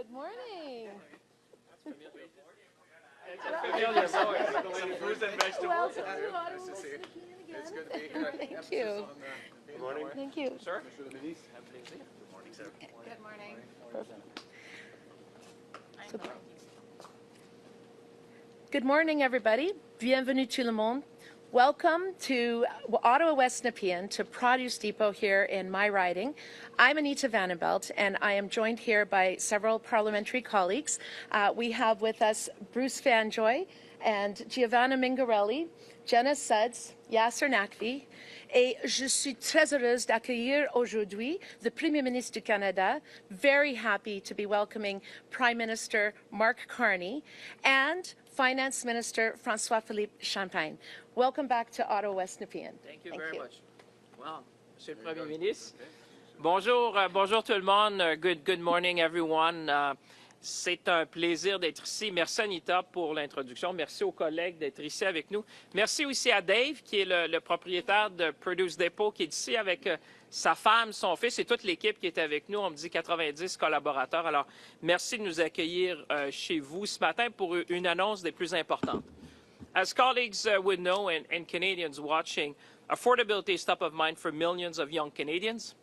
Good morning. It's a familiar voice. Some fruits and vegetables. Welcome to Ottawa, Nice to see you. again. It's good to be here. Thank you. Good morning. Thank you. Sir? Good morning, sir. Good morning. Perfect. Good morning, everybody. Bienvenue tout le monde. Welcome to Ottawa West Nepean, to Produce Depot here in my riding. I'm Anita Vandenbelt, and I am joined here by several parliamentary colleagues. We have with us Bruce Fanjoy and Giovanna Mingarelli, Jenna Suds, Yasser Naqvi, et je suis très heureuse d'accueillir aujourd'hui the Premier Ministre du Canada, very happy to be welcoming Prime Minister Mark Carney, and Finance Minister François-Philippe Champagne. Welcome back to Ottawa West Nepean. Thank you very much. Well, Monsieur le Premier Ministre. Bonjour, bonjour tout le monde. Good morning, everyone. C'est un plaisir d'être ici. Merci Anita pour l'introduction. Merci aux collègues d'être ici avec nous. Merci aussi à Dave, qui est le propriétaire de Produce Depot, qui est ici avec sa femme, son fils et toute l'équipe qui est avec nous. On me dit 90 collaborateurs. Alors, merci de nous accueillir chez vous ce matin pour une annonce des plus importantes. As colleagues would know and Canadians watching, affordability is top of mind for millions of young Canadians,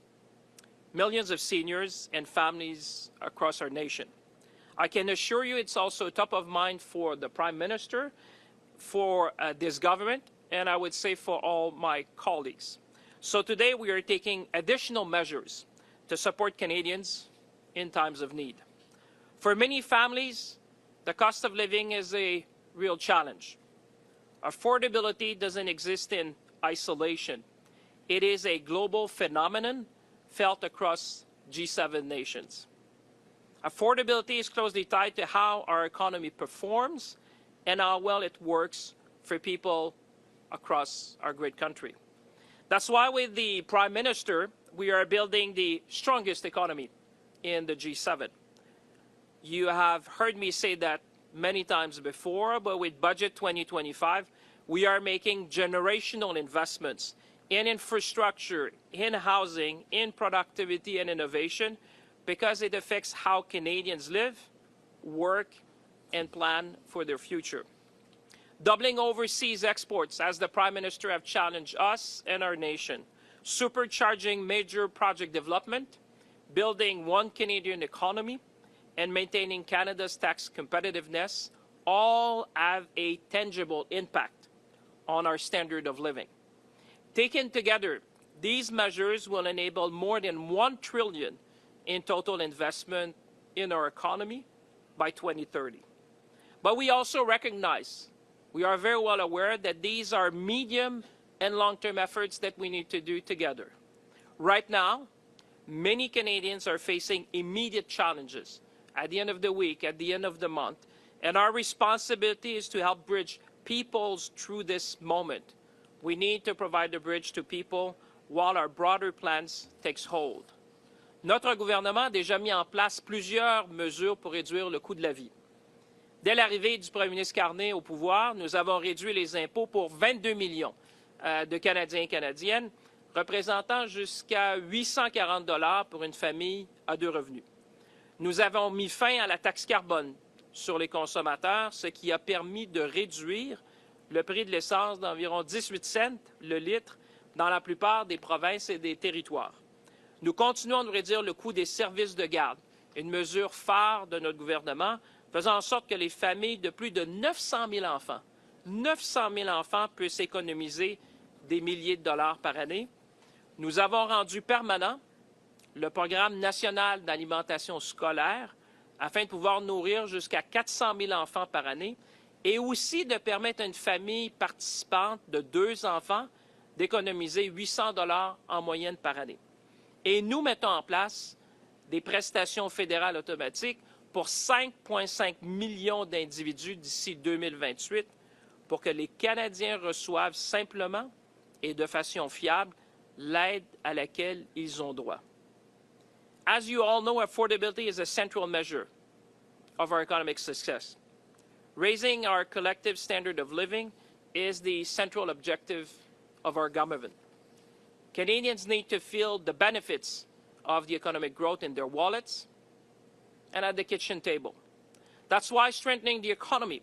millions of seniors and families across our nation. I can assure you it's also top of mind for the Prime Minister, for this government, and I would say for all my colleagues. So today we are taking additional measures to support Canadians in times of need. For many families, the cost of living is a real challenge. Affordability doesn't exist in isolation. It is a global phenomenon felt across G7 nations. Affordability is closely tied to how our economy performs and how well it works for people across our great country. That's why with the Prime Minister, we are building the strongest economy in the G7. You have heard me say that many times before, but with Budget 2025, we are making generational investments in infrastructure, in housing, in productivity and innovation, because it affects how Canadians live, work, and plan for their future. Doubling overseas exports, as the Prime Minister have challenged us and our nation. Supercharging major project development, building one Canadian economy, and maintaining Canada's tax competitiveness all have a tangible impact on our standard of living. Taken together, these measures will enable more than $1 trillion in total investment in our economy by 2030. But we also recognize, we are very well aware that these are medium and long-term efforts that we need to do together. Right now, many Canadians are facing immediate challenges at the end of the week, at the end of the month, and our responsibility is to help bridge peoples through this moment. We need to provide the bridge to people while our broader plans takes hold. Notre gouvernement a déjà mis en place plusieurs mesures pour réduire le coût de la vie. Dès l'arrivée du Premier ministre Carney au pouvoir, nous avons réduit les impôts pour 22 millions de Canadiens et Canadiennes, représentant jusqu'à 840 $ pour une famille à 2 revenus. Nous avons mis fin à la taxe carbone sur les consommateurs, ce qui a permis de réduire le prix de l'essence d'environ 18 cents le litre dans la plupart des provinces et des territoires. Nous continuons de réduire le coût des services de garde, une mesure phare de notre gouvernement, faisant en sorte que les familles de plus de 900 000 enfants puissent économiser des milliers de dollars par année. Nous avons rendu permanent le programme national d'alimentation scolaire afin de pouvoir nourrir jusqu'à 400 000 enfants par année et aussi de permettre à une famille participante de 2 enfants d'économiser 800 $ en moyenne par année. Et nous mettons en place des prestations fédérales automatiques pour 5,5 millions d'individus d'ici 2028 pour que les Canadiens reçoivent simplement et de façon fiable l'aide à laquelle ils ont droit. As you all know, affordability is a central measure of our economic success. Raising our collective standard of living is the central objective of our government. Canadians need to feel the benefits of the economic growth in their wallets, and at the kitchen table. That's why strengthening the economy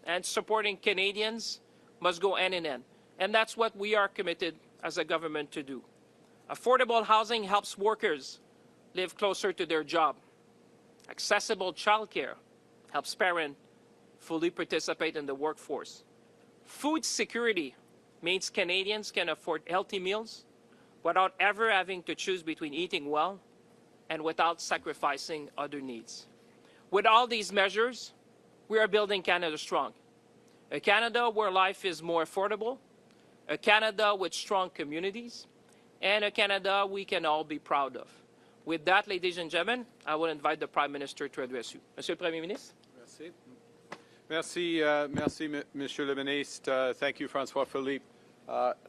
and supporting Canadians must go hand in hand. And that's what we are committed as a government to do. Affordable housing helps workers live closer to their job. Accessible childcare helps parents fully participate in the workforce. Food security means Canadians can afford healthy meals without ever having to choose between eating well and without sacrificing other needs. With all these measures, we are building Canada strong. A Canada where life is more affordable, a Canada with strong communities, and a Canada we can all be proud of. With that, ladies and gentlemen, I will invite the Prime Minister to address you. Monsieur le Premier ministre. Merci, Monsieur le Ministre. Thank you, François Philippe.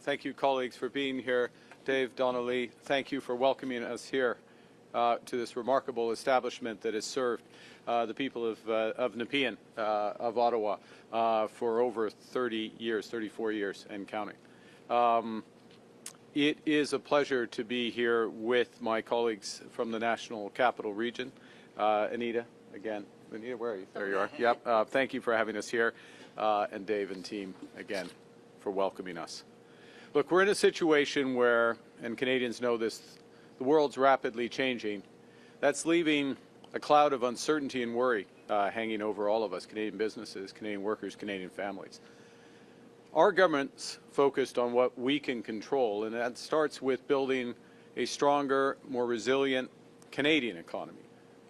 Thank you, colleagues, for being here. Dave Donnelly, thank you for welcoming us here to this remarkable establishment that has served the people of Nepean, of Ottawa, for over 30 years, 34 years and counting. It is a pleasure to be here with my colleagues from the National Capital Region. Anita, again. Anita, where are you? There you are. Yep. Thank you for having us here, and Dave and team, again, for welcoming us. Look, we're in a situation where, and Canadians know this, the world's rapidly changing. That's leaving a cloud of uncertainty and worry hanging over all of us, Canadian businesses, Canadian workers, Canadian families. Our government's focused on what we can control, and that starts with building a stronger, more resilient Canadian economy.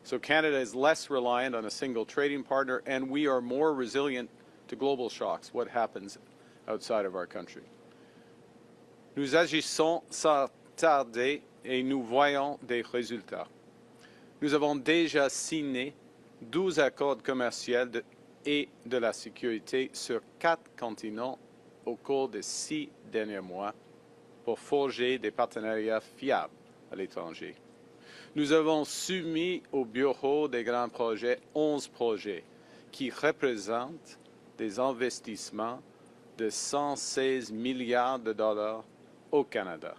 So Canada is less reliant on a single trading partner, and we are more resilient to global shocks, what happens outside of our country. Nous agissons sans tarder et nous voyons des résultats. Nous avons déjà signé 12 accords commerciaux et de la sécurité sur 4 continents au cours des 6 derniers mois pour forger des partenariats fiables à l'étranger. Nous avons soumis au Bureau des grands projets 11 projets qui représentent des investissements de 116 milliards de dollars au Canada.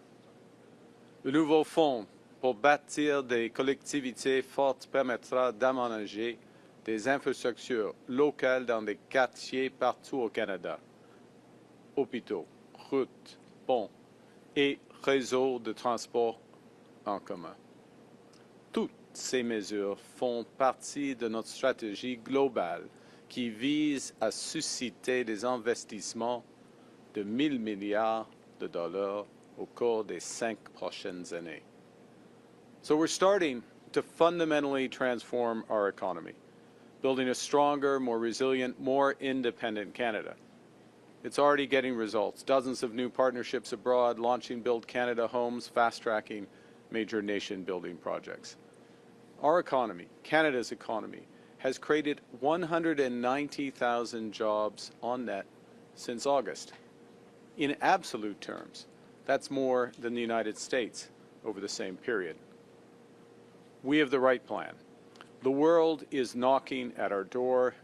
Le nouveau fonds pour bâtir des collectivités fortes permettra d'aménager des infrastructures locales dans des quartiers partout au Canada. Hôpitaux, routes, ponts et réseaux de transport en commun. Toutes ces mesures font partie de notre stratégie globale qui vise à susciter des investissements de 1 000 milliards de dollars au cours des 5 prochaines années. So we're starting to fundamentally transform our economy, building a stronger, more resilient, more independent Canada. It's already getting results. Dozens of new partnerships abroad, launching Build Canada homes, fast-tracking major nation-building projects. Our economy, Canada's economy, has created 190,000 jobs on net since August. In absolute terms, that's more than the United States over the same period. We have the right plan. The world is knocking at our door,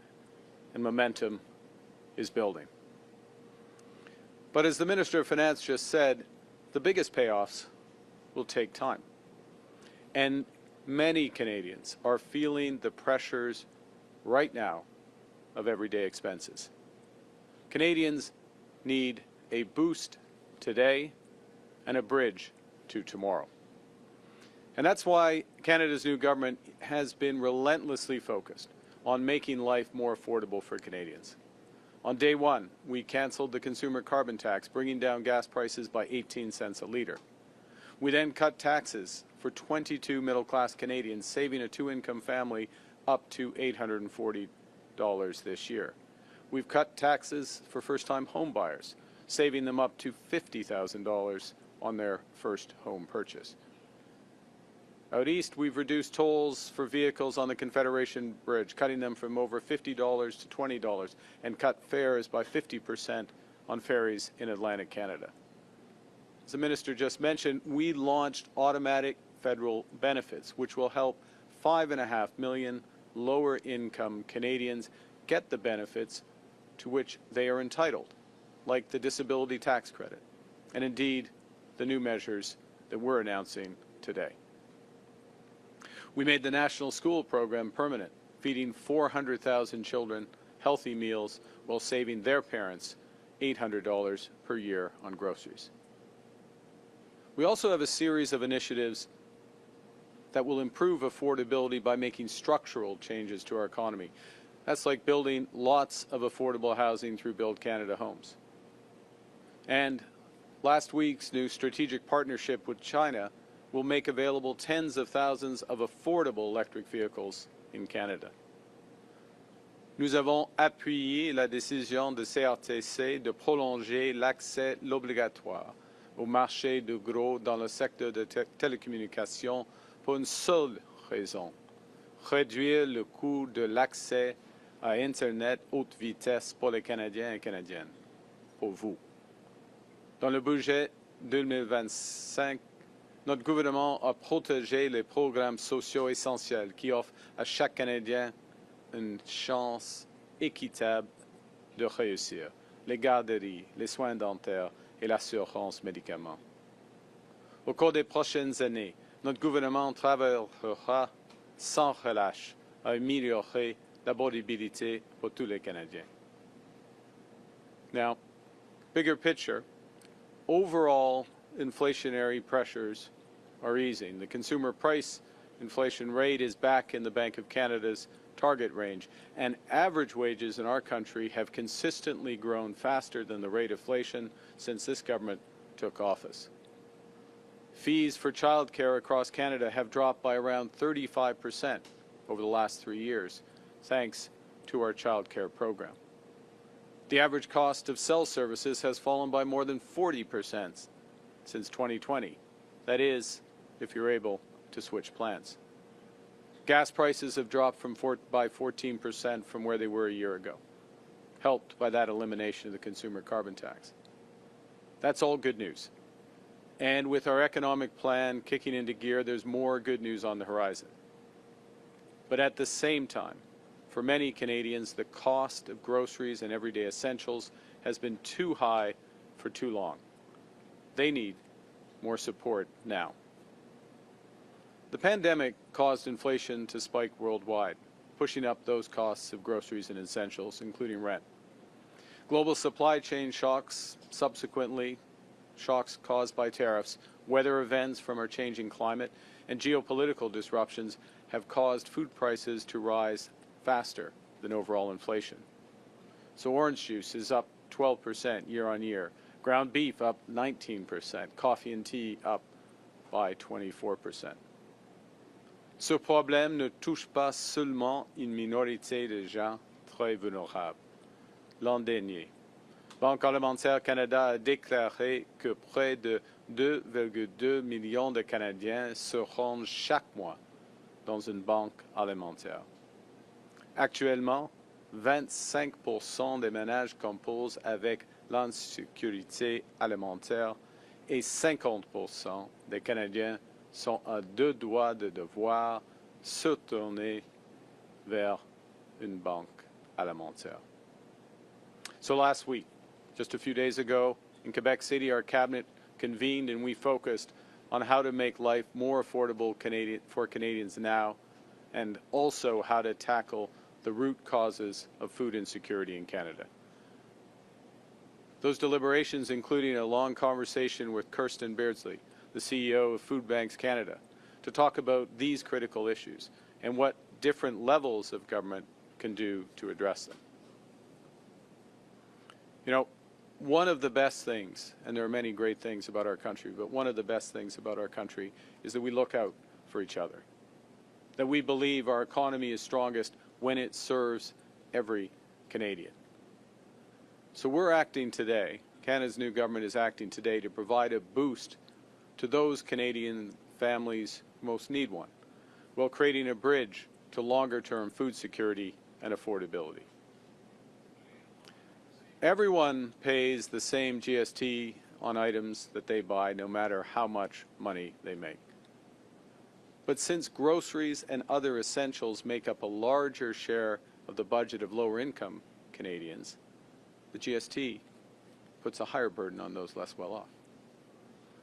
and momentum is building. But as the Minister of Finance just said, the biggest payoffs will take time. And many Canadians are feeling the pressures right now of everyday expenses. Canadians need a boost today and a bridge to tomorrow. And that's why Canada's new government has been relentlessly focused on making life more affordable for Canadians. On day one, we canceled the consumer carbon tax, bringing down gas prices by 18 cents a litre. We then cut taxes for 22 middle-class Canadians, saving a two-income family up to $840 this year. We've cut taxes for first-time home buyers, saving them up to $50,000 on their first home purchase. Out east, we've reduced tolls for vehicles on the Confederation Bridge, cutting them from over $50 to $20, and cut fares by 50% on ferries in Atlantic Canada. As the Minister just mentioned, we launched automatic federal benefits, which will help 5.5 million lower-income Canadians get the benefits to which they are entitled, like the disability tax credit, and indeed the new measures that we're announcing today. We made the national school program permanent, feeding 400,000 children healthy meals while saving their parents $800 per year on groceries. We also have a series of initiatives that will improve affordability by making structural changes to our economy. That's like building lots of affordable housing through Build Canada Homes. And last week's new strategic partnership with China will make available tens of thousands of affordable electric vehicles in Canada. Nous avons appuyé la décision de CRTC de prolonger l'accès obligatoire au marché de gros dans le secteur des télécommunications pour une seule raison, réduire le coût de l'accès à Internet haute vitesse pour les Canadiens et Canadiennes, pour vous. Dans le budget 2025, notre gouvernement a protégé les programmes sociaux essentiels qui offrent à chaque Canadien une chance équitable de réussir, les garderies, les soins dentaires et l'assurance médicaments. Au cours des prochaines années, notre gouvernement travaillera sans relâche à améliorer l'abordabilité pour tous les Canadiens. Now, bigger picture, overall inflationary pressures are easing. The consumer price inflation rate is back in the Bank of Canada's target range, and average wages in our country have consistently grown faster than the rate of inflation since this government took office. Fees for childcare across Canada have dropped by around 35% over the last 3 years, thanks to our childcare program. The average cost of cell services has fallen by more than 40% since 2020. That is, if you're able to switch plans. Gas prices have dropped by 14% from where they were a year ago, helped by that elimination of the consumer carbon tax. That's all good news. And with our economic plan kicking into gear, there's more good news on the horizon. But at the same time, for many Canadians, the cost of groceries and everyday essentials has been too high for too long. They need more support now. The pandemic caused inflation to spike worldwide, pushing up those costs of groceries and essentials, including rent. Global supply chain shocks, subsequently shocks caused by tariffs, weather events from our changing climate, and geopolitical disruptions have caused food prices to rise faster than overall inflation. So orange juice is up 12% year on year, ground beef up 19%, coffee and tea up by 24%. Ce problème ne touche pas seulement une minorité de gens très vulnérables. L'an dernier, Banque alimentaire Canada a déclaré que près de 2,2 millions de Canadiens se rendent chaque mois dans une banque alimentaire. Actuellement, 25% des ménages composent avec l'insécurité alimentaire et 50% des Canadiens sont à deux doigts de devoir se tourner vers une banque alimentaire. So last week, just a few days ago, in Quebec City, our cabinet convened and we focused on how to make life more affordable for Canadians now, and also how to tackle the root causes of food insecurity in Canada. Those deliberations including a long conversation with Kirsten Beardsley, the CEO of Food Banks Canada, to talk about these critical issues and what different levels of government can do to address them. You know, one of the best things, and there are many great things about our country, but one of the best things about our country is that we look out for each other, that we believe our economy is strongest when it serves every Canadian. So we're acting today, Canada's new government is acting today to provide a boost to those Canadian families who most need one, while creating a bridge to longer-term food security and affordability. Everyone pays the same GST on items that they buy, no matter how much money they make. But since groceries and other essentials make up a larger share of the budget of lower-income Canadians, the GST puts a higher burden on those less well-off.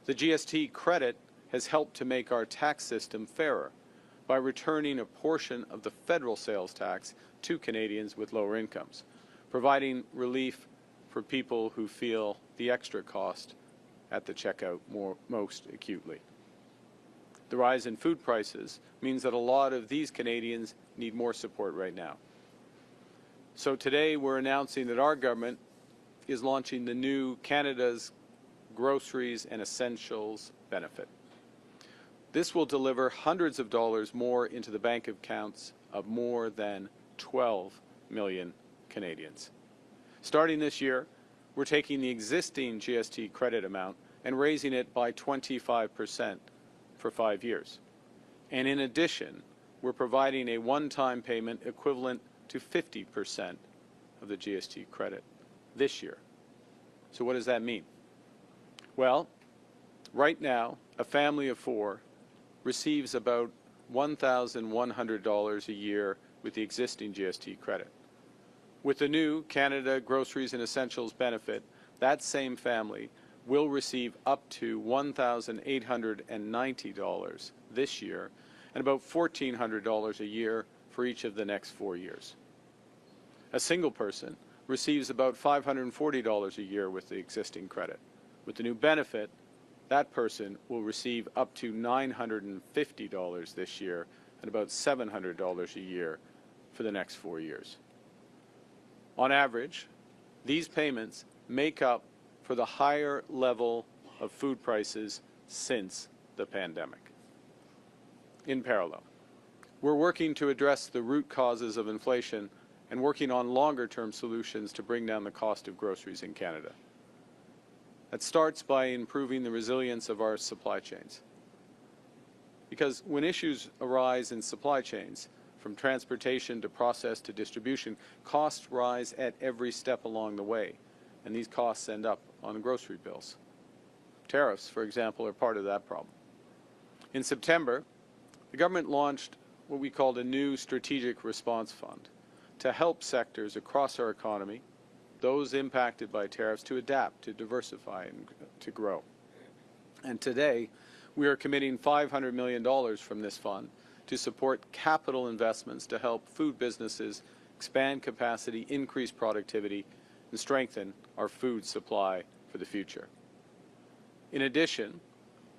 The GST credit has helped to make our tax system fairer, by returning a portion of the federal sales tax to Canadians with lower incomes, providing relief for people who feel the extra cost at the checkout most acutely. The rise in food prices means that a lot of these Canadians need more support right now. So today we're announcing that our government is launching the new Canada's Groceries and Essentials benefit. This will deliver hundreds of dollars more into the bank accounts of more than 12 million Canadians. Starting this year, we're taking the existing GST credit amount and raising it by 25% for 5 years. And in addition, we're providing a one-time payment equivalent to 50% of the GST credit this year. So what does that mean? Well, right now, a family of 4 receives about $1,100 a year with the existing GST credit. With the new Canada Groceries and Essentials benefit, that same family will receive up to $1,890 this year and about $1,400 a year for each of the next 4 years. A single person receives about $540 a year with the existing credit. With the new benefit, that person will receive up to $950 this year and about $700 a year for the next 4 years. On average, these payments make up for the higher level of food prices since the pandemic. In parallel, we're working to address the root causes of inflation and working on longer-term solutions to bring down the cost of groceries in Canada. That starts by improving the resilience of our supply chains. Because when issues arise in supply chains, from transportation to process to distribution, costs rise at every step along the way, and these costs end up on grocery bills. Tariffs, for example, are part of that problem. In September, the government launched what we called a new Strategic Response Fund to help sectors across our economy, those impacted by tariffs, to adapt, to diversify, and to grow. And today, we are committing $500 million from this fund to support capital investments to help food businesses expand capacity, increase productivity, and strengthen our food supply for the future. In addition,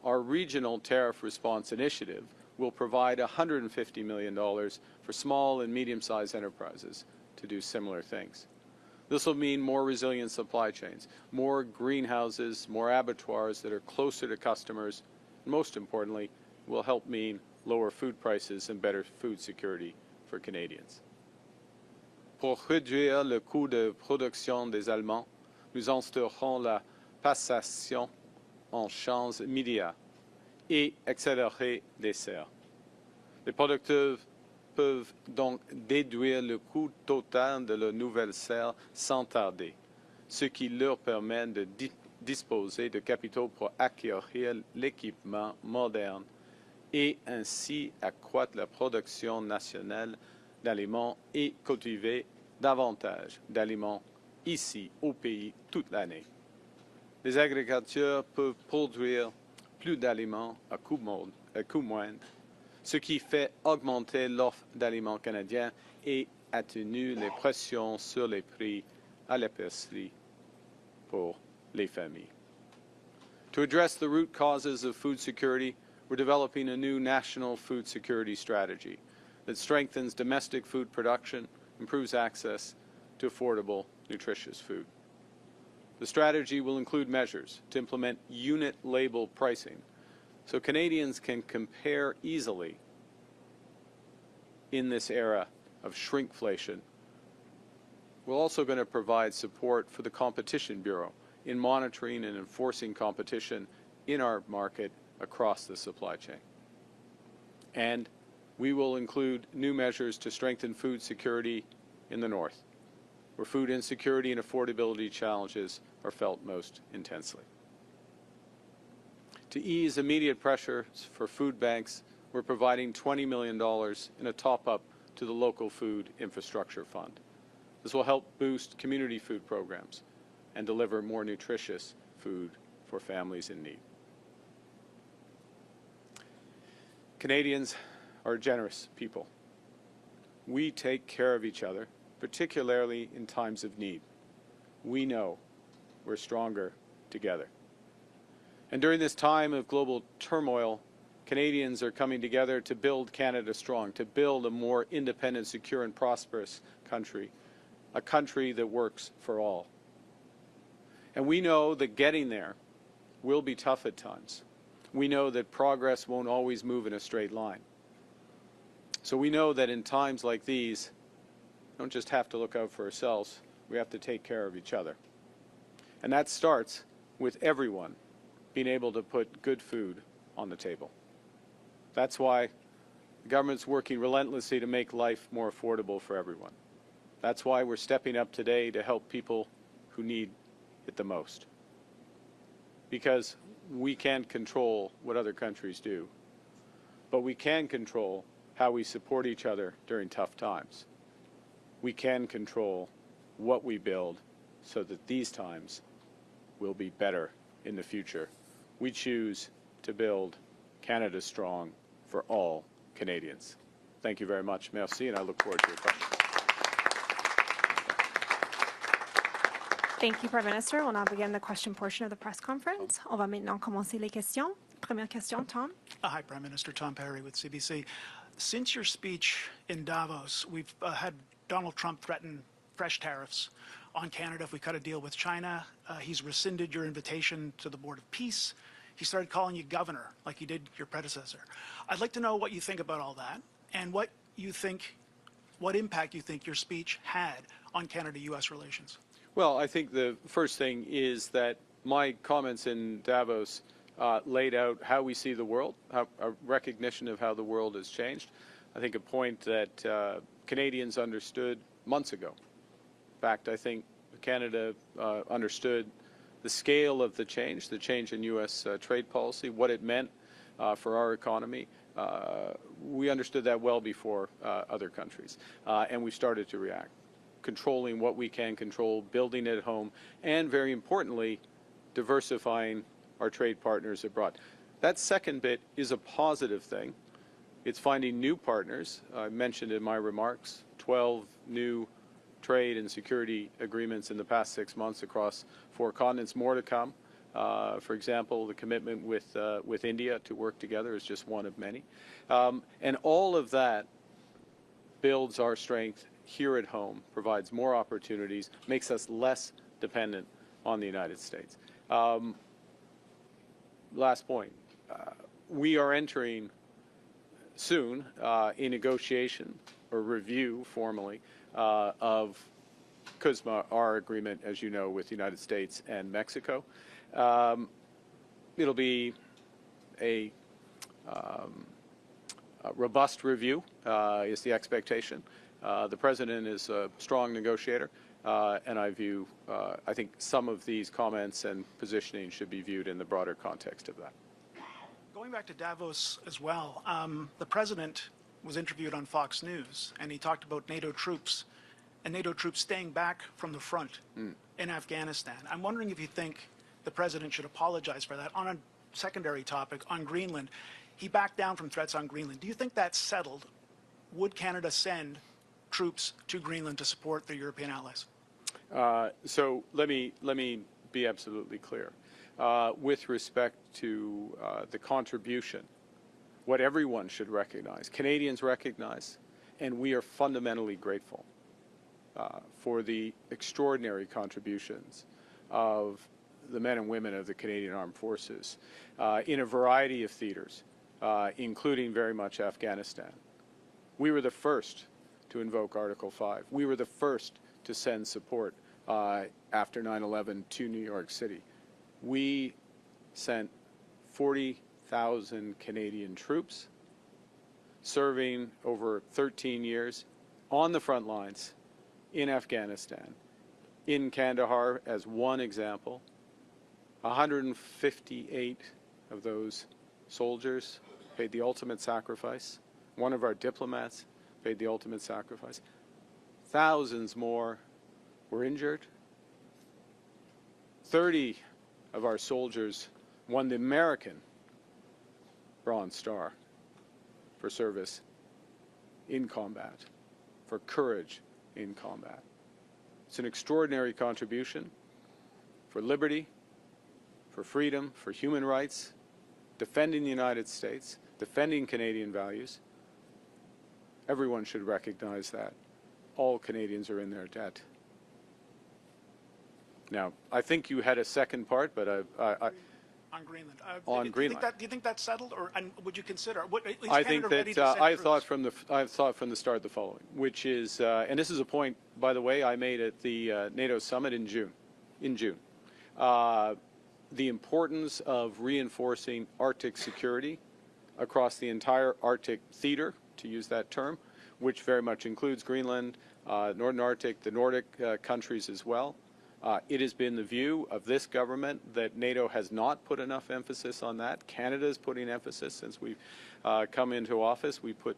our Regional Tariff Response Initiative will provide $150 million for small and medium-sized enterprises to do similar things. This will mean more resilient supply chains, more greenhouses, more abattoirs that are closer to customers, and most importantly, will help mean lower food prices and better food security for Canadians. Pour réduire le coût de production des aliments, nous instaurerons la passation en champs immédiats et accélérer des serres. Les producteurs peuvent donc déduire le coût total de la nouvelle serre sans tarder, ce qui leur permet de disposer de capitaux pour acquérir l'équipement moderne et ainsi accroître la production nationale d'aliments et cultiver davantage d'aliments ici au pays toute l'année. Les agriculteurs peuvent produire plus d'aliments à coût moindre, ce qui fait augmenter l'offre d'aliments canadiens et atténue les pressions sur les prix à l'épicerie pour les familles. To address the root causes of food security, we're developing a new national food security strategy that strengthens domestic food production, improves access to affordable, nutritious food. The strategy will include measures to implement unit label pricing so Canadians can compare easily in this era of shrinkflation. We're also going to provide support for the Competition Bureau in monitoring and enforcing competition in our market across the supply chain. And we will include new measures to strengthen food security in the North, where food insecurity and affordability challenges are felt most intensely. To ease immediate pressures for food banks, we're providing $20 million in a top-up to the local food infrastructure fund. This will help boost community food programs and deliver more nutritious food for families in need. Canadians, are generous people. We take care of each other, particularly in times of need. We know we're stronger together. And during this time of global turmoil, Canadians are coming together to build Canada strong, to build a more independent, secure, and prosperous country, a country that works for all. And we know that getting there will be tough at times. We know that progress won't always move in a straight line. So we know that in times like these, we don't just have to look out for ourselves, we have to take care of each other. And that starts with everyone being able to put good food on the table. That's why the government's working relentlessly to make life more affordable for everyone. That's why we're stepping up today to help people who need it the most. Because we can't control what other countries do, but we can control how we support each other during tough times. We can control what we build so that these times will be better in the future. We choose to build Canada strong for all Canadians. Thank you very much. Merci, and I look forward to your questions. Thank you, Prime Minister. We'll now begin the question portion of the press conference. On va maintenant commencer les questions. Première question, Tom. Hi, Prime Minister. Tom Perry with CBC. Since your speech in Davos, we've had Donald Trump threaten fresh tariffs on Canada if we cut a deal with China. He's rescinded your invitation to the Board of Peace. He started calling you governor, like he did your predecessor. I'd like to know what you think about all that and what impact you think your speech had on Canada-U.S. relations. Well, I think the first thing is that my comments in Davos laid out how we see the world, a recognition of how the world has changed. I think a point that Canadians understood months ago. In fact, I think Canada understood the scale of the change in U.S. trade policy, what it meant for our economy. We understood that well before other countries, and we started to react, controlling what we can control, building it at home, and very importantly, diversifying our trade partners abroad. That second bit is a positive thing. It's finding new partners. I mentioned in my remarks 12 new trade and security agreements in the past 6 months across 4 continents, more to come. For example, the commitment with India to work together is just one of many. And all of that builds our strength here at home, provides more opportunities, makes us less dependent on the United States. Last point, we are entering soon a negotiation or review formally of CUSMA, our agreement, as you know, with the United States and Mexico. It'll be a robust review, is the expectation. The President is a strong negotiator, and I think some of these comments and positioning should be viewed in the broader context of that. Going back to Davos as well, the President was interviewed on Fox News, and he talked about NATO troops and NATO troops staying back from the front in Afghanistan. I'm wondering if you think the President should apologize for that. On a secondary topic, on Greenland, he backed down from threats on Greenland. Do you think that's settled? Would Canada send troops to Greenland to support their European allies? So let me be absolutely clear. With respect to the contribution, what everyone should recognize, Canadians recognize, and we are fundamentally grateful for the extraordinary contributions of the men and women of the Canadian Armed Forces in a variety of theaters, including very much Afghanistan. We were the first to invoke Article 5. We were the first to send support after 9/11 to New York City. We sent 40,000 Canadian troops serving over 13 years on the front lines in Afghanistan, in Kandahar as one example. 158 of those soldiers paid the ultimate sacrifice. One of our diplomats paid the ultimate sacrifice. Thousands more were injured. 30 of our soldiers won the American Bronze Star for service in combat, for courage in combat. It's an extraordinary contribution for liberty, for freedom, for human rights, defending the United States, defending Canadian values. Everyone should recognize that. All Canadians are in their debt. Now, I think you had a second part, but On Greenland. On Greenland. Do you think that's settled, or and would you consider? Is I Canada think ready that to send I troops? thought from the start the following, which is, and this is a point, by the way, I made at the NATO summit in June. The importance of reinforcing Arctic security across the entire Arctic theater, to use that term, which very much includes Greenland, Northern Arctic, the Nordic countries as well. It has been the view of this government that NATO has not put enough emphasis on that. Canada is putting emphasis since we've come into office. We put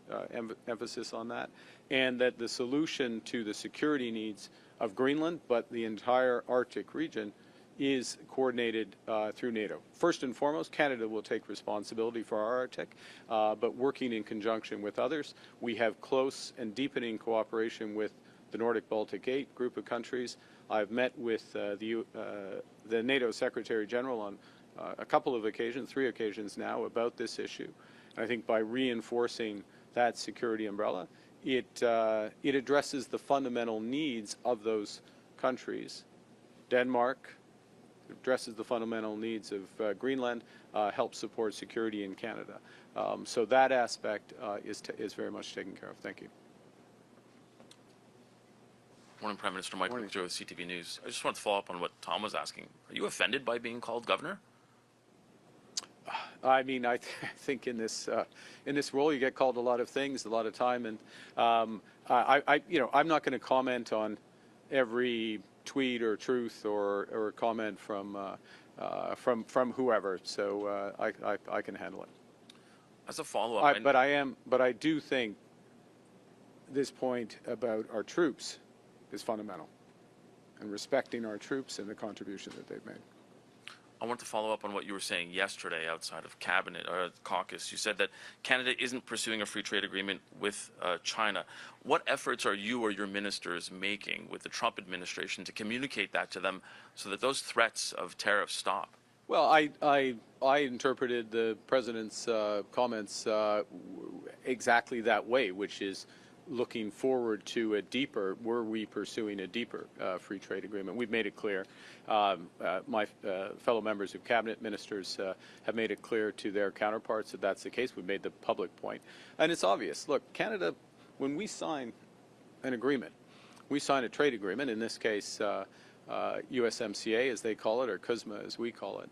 emphasis on that. And that the solution to the security needs of Greenland, but the entire Arctic region, is coordinated through NATO. First and foremost, Canada will take responsibility for our Arctic, but working in conjunction with others. We have close and deepening cooperation with the Nordic Baltic 8 group of countries. I've met with the NATO Secretary General on a couple of occasions, 3 occasions now, about this issue. And I think by reinforcing that security umbrella, it addresses the fundamental needs of those countries. Denmark addresses the fundamental needs of Greenland, helps support security in Canada. So that aspect is very much taken care of. Thank you. Morning, Prime Minister Mike Joe, CTV News. I just wanted to follow up on what Tom was asking. Are you offended by being called governor? I mean, I think in this role you get called a lot of things, a lot of time, and I'm not going to comment on every tweet or truth or comment from whoever. So I can handle it. As a follow-up, but I do think this point about our troops is fundamental, and respecting our troops and the contribution that they've made. I want to follow up on what you were saying yesterday outside of Cabinet or caucus. You said that Canada isn't pursuing a free trade agreement with China. What efforts are you or your ministers making with the Trump administration to communicate that to them so that those threats of tariffs stop? Well, I interpreted the president's comments exactly that way, which is looking forward to a deeper, were we pursuing a deeper free trade agreement. We've made it clear. My fellow members of cabinet, ministers, have made it clear to their counterparts that that's the case. We've made the public point. And it's obvious. Look, Canada, when we sign an agreement, we sign a trade agreement, in this case USMCA as they call it, or CUSMA as we call it,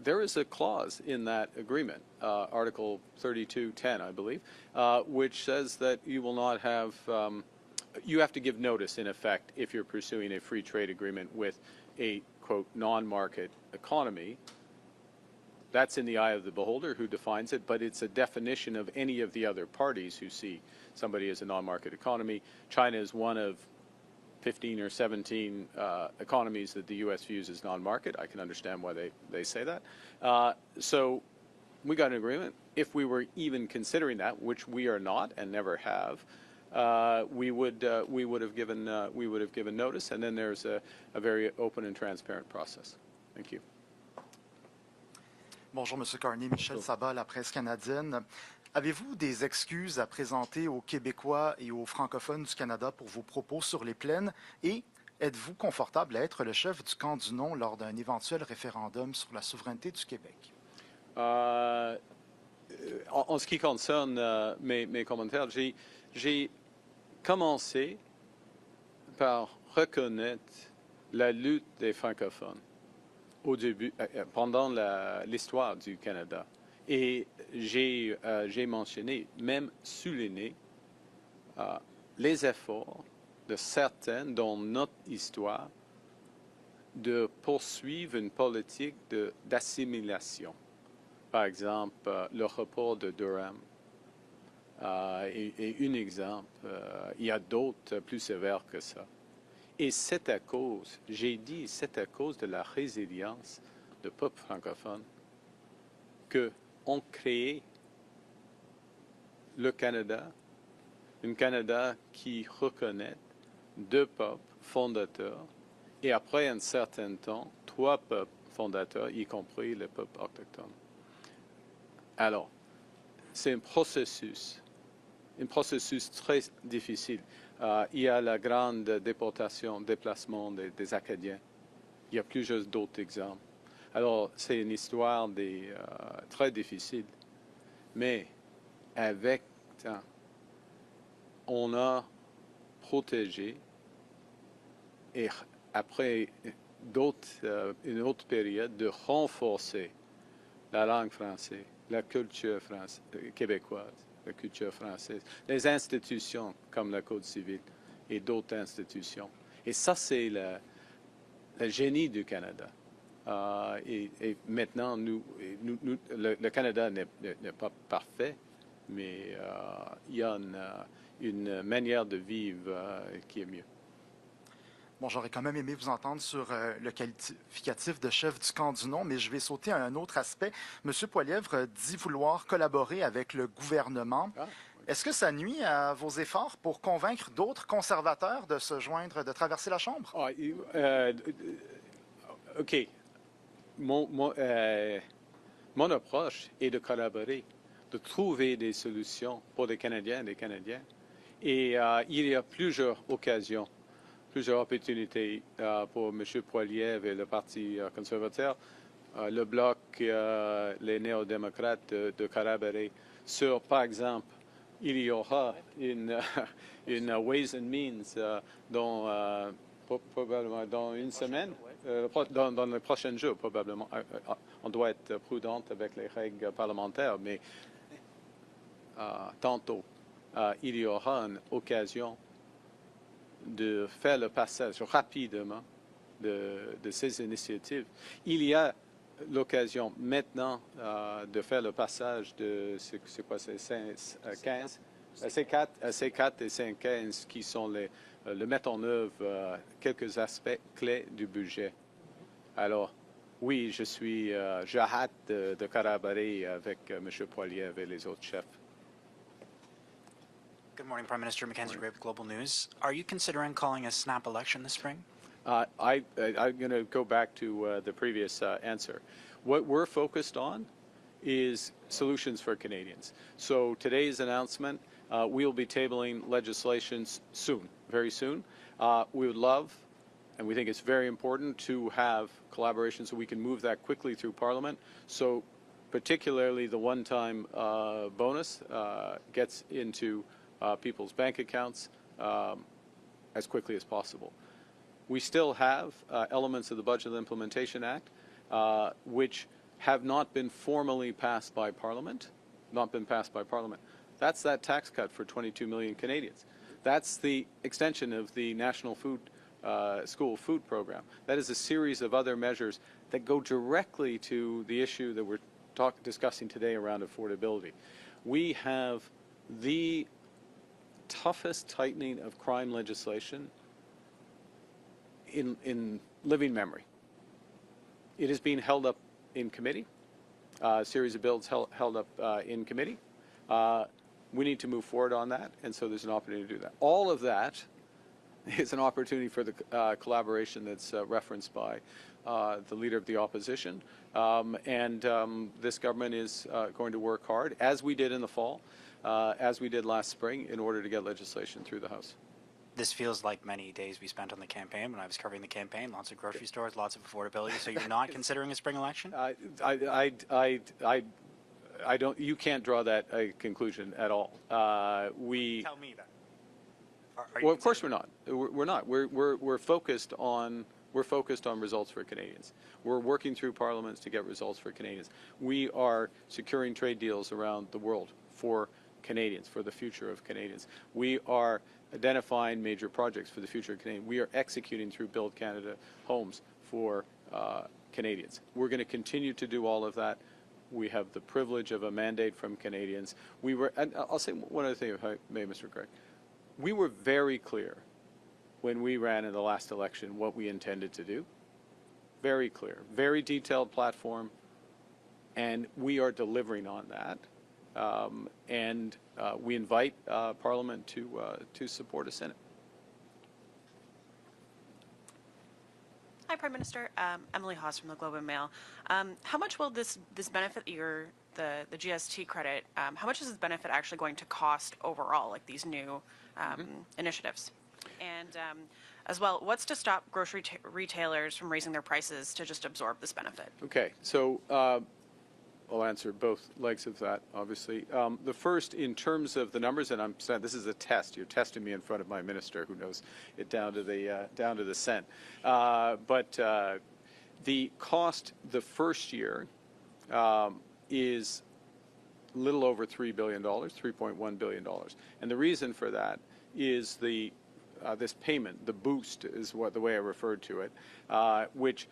there is a clause in that agreement, Article 32.10, I believe, which says that you will not have, you have to give notice, in effect, if you're pursuing a free trade agreement with a, quote, non-market economy. That's in the eye of the beholder who defines it, but it's a definition of any of the other parties who see somebody as a non-market economy. China is one of 15 or 17 economies that the U.S. views as non-market. I can understand why they say that. So we got an agreement. If we were even considering that, which we are not and never have, we would have given notice, and then there's a very open and transparent process. Thank you. Bonjour, Monsieur Carney. Michel Sabat, la presse canadienne. Avez-vous des excuses à présenter aux Québécois et aux francophones du Canada pour vos propos sur les plaines? Et êtes-vous confortable à être le chef du camp du non lors d'un éventuel référendum sur la souveraineté du Québec? En ce qui concerne mes commentaires, j'ai commencé par reconnaître la lutte des francophones au début, pendant l'histoire du Canada. Et j'ai mentionné, même souligné, les efforts de certains dans notre histoire de poursuivre une politique d'assimilation. Par exemple, le report de Durham est un exemple. Il y a d'autres plus sévères que ça. Et c'est à cause, j'ai dit, c'est à cause de la résilience du peuple francophone qu'on crée le Canada Un Canada qui reconnaît deux peuples fondateurs et après un certain temps, trois peuples fondateurs, y compris le peuple autochtone. Alors, c'est un processus très difficile. Il y a la grande déplacement des Acadiens. Il y a plusieurs d'autres exemples. Alors, c'est une histoire très difficile. Mais avec temps, on a protégé et après une autre période de renforcer la langue française, la culture québécoise, la culture française, les institutions comme la Code civile et d'autres institutions. Et ça, c'est le génie du Canada. Et maintenant, le Canada n'est pas parfait, mais il y a une manière de vivre qui est mieux. Bon, j'aurais quand même aimé vous entendre sur le qualificatif de chef du camp du non, mais je vais sauter à un autre aspect. M. Poilievre dit vouloir collaborer avec le gouvernement. Ah, oui. Est-ce que ça nuit à vos efforts pour convaincre d'autres conservateurs de se joindre, de traverser la Chambre? OK. Mon approche est de collaborer, de trouver des solutions pour les Canadiens et les Canadiens. Et il y a plusieurs occasions, plusieurs opportunités pour M. Poilievre et le Parti conservateur, le Bloc, les néo-démocrates, de collaborer sur, par exemple, il y aura une Ways and Means probablement dans une semaine, dans les prochains jours, probablement. On doit être prudent avec les règles parlementaires, mais tantôt, il y aura une occasion de faire le passage rapidement de ces initiatives. Il y a l'occasion maintenant de faire le passage de c'est quoi, c'est 15, C4 et C15 qui sont le mettre en œuvre quelques aspects clés du budget. Alors, oui, j'ai hâte de collaborer avec M. Poilievre et les autres chefs. Good morning, Prime Minister. Mackenzie Gray with Global News. Are you considering calling a snap election this spring? I'm going to go back to the previous answer. What we're focused on is solutions for Canadians. So today's announcement, we'll be tabling legislation soon, very soon. We would love, and we think it's very important, to have collaboration so we can move that quickly through Parliament. So particularly the one-time bonus gets into people's bank accounts as quickly as possible. We still have elements of the Budget Implementation Act which have not been formally passed by Parliament, That's that tax cut for 22 million Canadians. That's the extension of the National School Food Program. That is a series of other measures that go directly to the issue that we're discussing today around affordability. We have the toughest tightening of crime legislation in living memory. It is being held up in committee, a series of bills held up in committee. We need to move forward on that, and so there's an opportunity to do that. All of that is an opportunity for the collaboration that's referenced by the Leader of the Opposition. This government is going to work hard, as we did in the fall, as we did last spring, in order to get legislation through the House. This feels like many days we spent on the campaign. When I was covering the campaign, lots of grocery stores, lots of affordability. So you're not considering a spring election? I don't. You can't draw that conclusion at all. Tell me that. Well, of course we're not. We're not. We're focused on results for Canadians. We're working through parliaments to get results for Canadians. We are securing trade deals around the world for Canadians, for the future of Canadians. We are identifying major projects for the future of Canadians. We are executing through Build Canada homes for Canadians. We're going to continue to do all of that. We have the privilege of a mandate from Canadians. And I'll say one other thing, if I may, Mr. Craig. We were very clear when we ran in the last election what we intended to do. Very clear, very detailed platform, and we are delivering on that. And we invite Parliament to support us in it. Hi, Prime Minister. Emily Haas from the Globe and Mail. How much will this benefit the GST credit? How much is this benefit actually going to cost overall, like these new initiatives? And as well, what's to stop grocery retailers from raising their prices to just absorb this benefit? Okay, so I'll answer both legs of that, obviously. The first, in terms of the numbers, and I'm saying this is a test. You're testing me in front of my minister, who knows it down to the cent. But the cost the first year is a little over $3 billion, $3.1 billion, and the reason for that is this payment, the boost, is the way I referred to it, which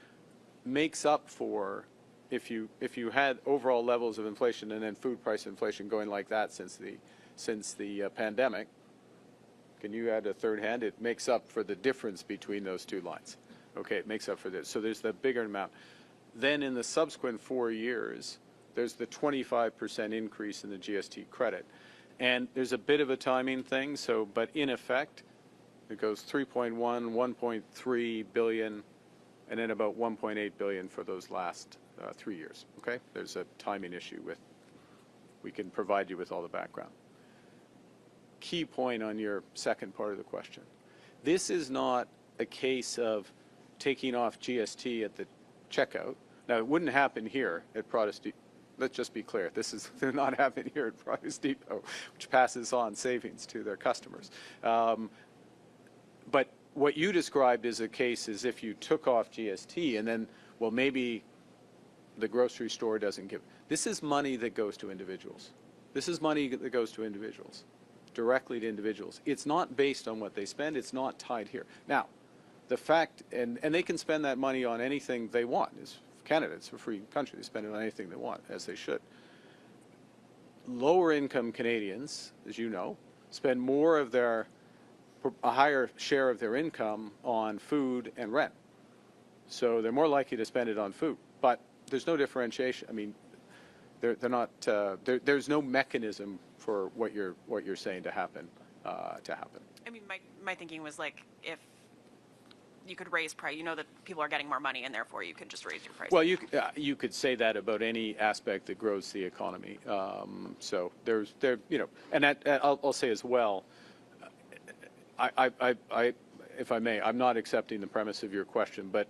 makes up for. If you had overall levels of inflation and then food price inflation going like that since the pandemic, can you add a third hand? It makes up for the difference between those two lines. Okay, it makes up for this. So there's the bigger amount. Then in the subsequent 4 years, there's the 25% increase in the GST credit, and there's a bit of a timing thing. So, but in effect, it goes 3.1, 1.3 billion, and then about 1.8 billion for those last 3 years, okay? There's a timing issue we can provide you with all the background. Key point on your second part of the question. This is not a case of taking off GST at the checkout. Now, it wouldn't happen here at Protestant. Let's just be clear. This is not happening here at Protestant Depot, which passes on savings to their customers. But what you described is a case as if you took off GST and then, well, maybe the grocery store doesn't give. This is money that goes to individuals. This is money that goes to individuals, directly to individuals. It's not based on what they spend. It's not tied here. Now, the fact, and they can spend that money on anything they want. It's Canada. It's a free country. They spend it on anything they want, as they should. Lower income Canadians, as you know, spend more of a higher share of their income on food and rent. So they're more likely to spend it on food. But there's no differentiation. I mean, they're not. There's no mechanism for what you're saying to happen. I mean, my thinking was like, if you could raise price, you know that people are getting more money, and therefore you could just raise your price. Well, you could say that about any aspect that grows the economy. So and I'll say as well. If I may, I'm not accepting the premise of your question, but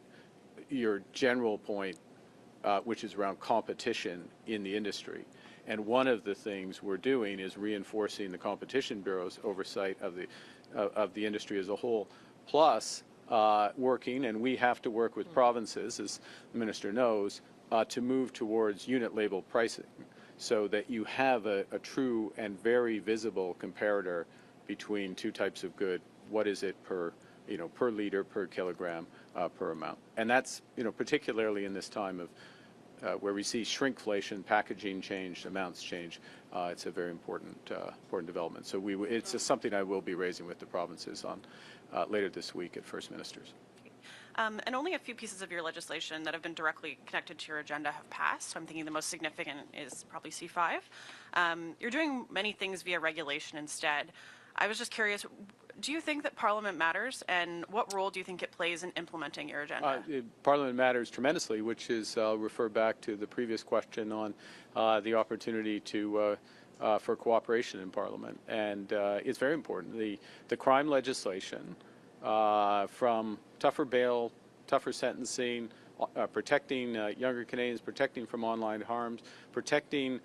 your general point, which is around competition in the industry. And one of the things we're doing is reinforcing the Competition Bureau's oversight of the industry as a whole, plus working, and we have to work with provinces, as the Minister knows, to move towards unit label pricing, so that you have a true and very visible comparator between two types of good. What is it per liter, per kilogram, per amount? And that's, particularly in this time of where we see shrinkflation, packaging change, amounts change. It's a very important development. So it's something I will be raising with the provinces on later this week at First Ministers. And only a few pieces of your legislation that have been directly connected to your agenda have passed. So I'm thinking the most significant is probably C5. You're doing many things via regulation instead. I was just curious, do you think that Parliament matters, and what role do you think it plays in implementing your agenda? Parliament matters tremendously, which is, I'll refer back to the previous question on the opportunity for cooperation in Parliament. And it's very important. The crime legislation, from tougher bail, tougher sentencing, protecting younger Canadians, protecting from online harms, protecting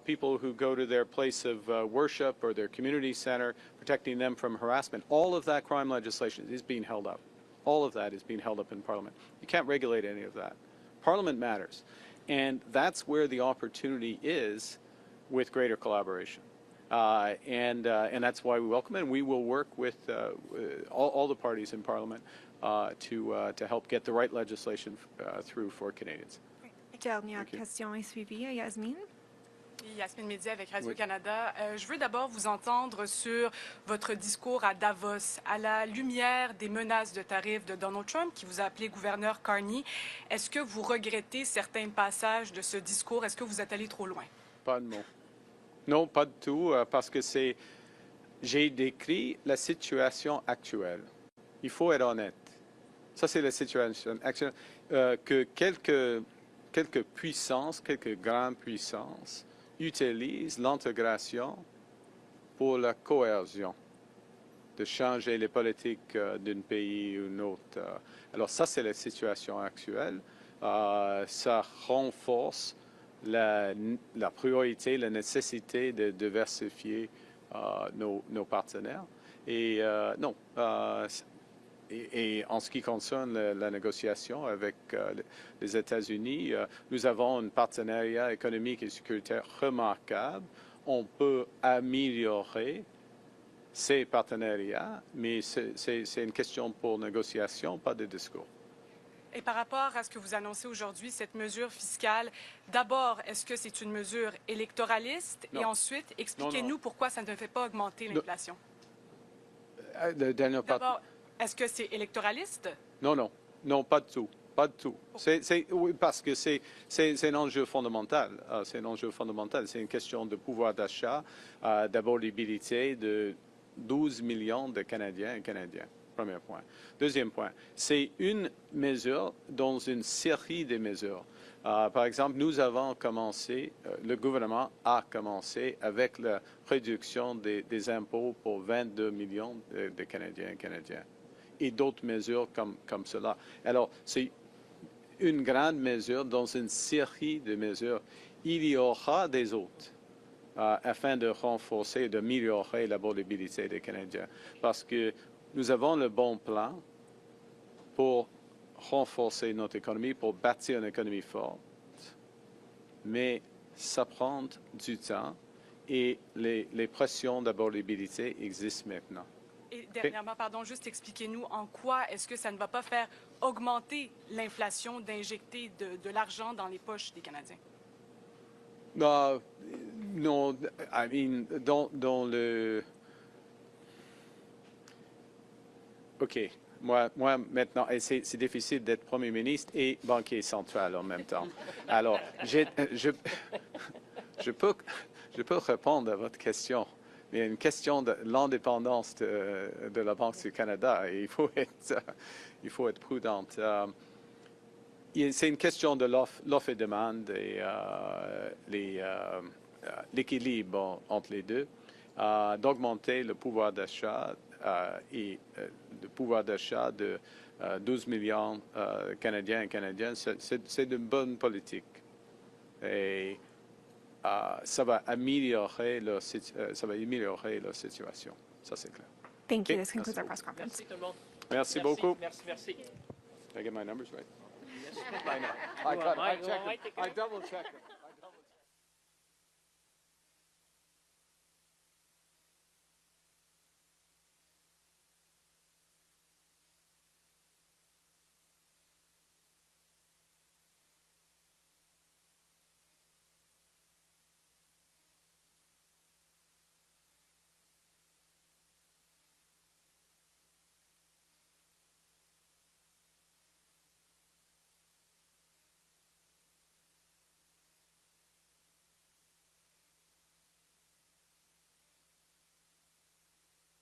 people who go to their place of worship or their community center, protecting them from harassment. All of that crime legislation is being held up. All of that is being held up in Parliament. You can't regulate any of that. Parliament matters. And that's where the opportunity is with greater collaboration. And that's why we welcome it. And we will work with all the parties in Parliament to help get the right legislation through for Canadians. Dernière question est suivie. Yasmine. Yasmine Mehdi avec Radio-Canada. Je veux d'abord vous entendre sur votre discours à Davos, à la lumière des menaces de tarifs de Donald Trump, qui vous a appelé gouverneur Carney. Est-ce que vous regrettez certains passages de ce discours? Est-ce que vous êtes allé trop loin? Pas de mots. Non, pas du tout, parce que j'ai décrit la situation actuelle. Il faut être honnête. Ça, c'est la situation actuelle. Que quelques puissances, quelques grandes puissances utilisent l'intégration pour la cohésion, de changer les politiques d'un pays ou d'un autre. Alors ça, c'est la situation actuelle. Ça renforce la priorité, la nécessité de diversifier nos partenaires. Et non, et en ce qui concerne la négociation avec les États-Unis, nous avons un partenariat économique et sécuritaire remarquable. On peut améliorer ces partenariats, mais c'est une question pour négociation, pas de discours. Et par rapport à ce que vous annoncez aujourd'hui, cette mesure fiscale, d'abord, est-ce que c'est une mesure électoraliste? Non. Et ensuite, expliquez-nous pourquoi ça ne fait pas augmenter l'inflation. D'abord, est-ce que c'est électoraliste? Non, pas du tout. Pas du tout. Oui, parce que c'est un enjeu fondamental. C'est un enjeu fondamental. C'est une question de pouvoir d'achat, d'abordabilité de 12 millions de Canadiens et Canadiennes. Premier point. Deuxième point, c'est une mesure dans une série de mesures. Par exemple, nous avons commencé, le gouvernement a commencé avec la réduction des impôts pour 22 millions de Canadiens et Canadiennes et d'autres mesures comme cela. Alors, c'est une grande mesure dans une série de mesures. Il y aura des autres afin de renforcer, d'améliorer l'abordabilité des Canadiens. Parce que nous avons le bon plan pour renforcer notre économie, pour bâtir une économie forte. Mais ça prend du temps et les pressions d'abordabilité existent maintenant. Et dernièrement, pardon, juste expliquez-nous en quoi est-ce que ça ne va pas faire augmenter l'inflation d'injecter de l'argent dans les poches des Canadiens? Non, I mean, dans le... OK. Moi, maintenant, et c'est difficile d'être Premier ministre et banquier central en même temps. Alors, je peux répondre à votre question. Mais il y a une question de l'indépendance de la Banque du Canada et il faut être prudent. C'est une question de l'offre et demande et l'équilibre entre les deux, d'augmenter le pouvoir d'achat et le pouvoir d'achat de 12 millions de Canadiens et Canadiennes. C'est une bonne politique. Et ça va améliorer leur situation. Ça, c'est clair. Thank you. This concludes our press conference. Merci tout le monde. Merci beaucoup. Merci. Did I get my numbers right? Yes. I double checked.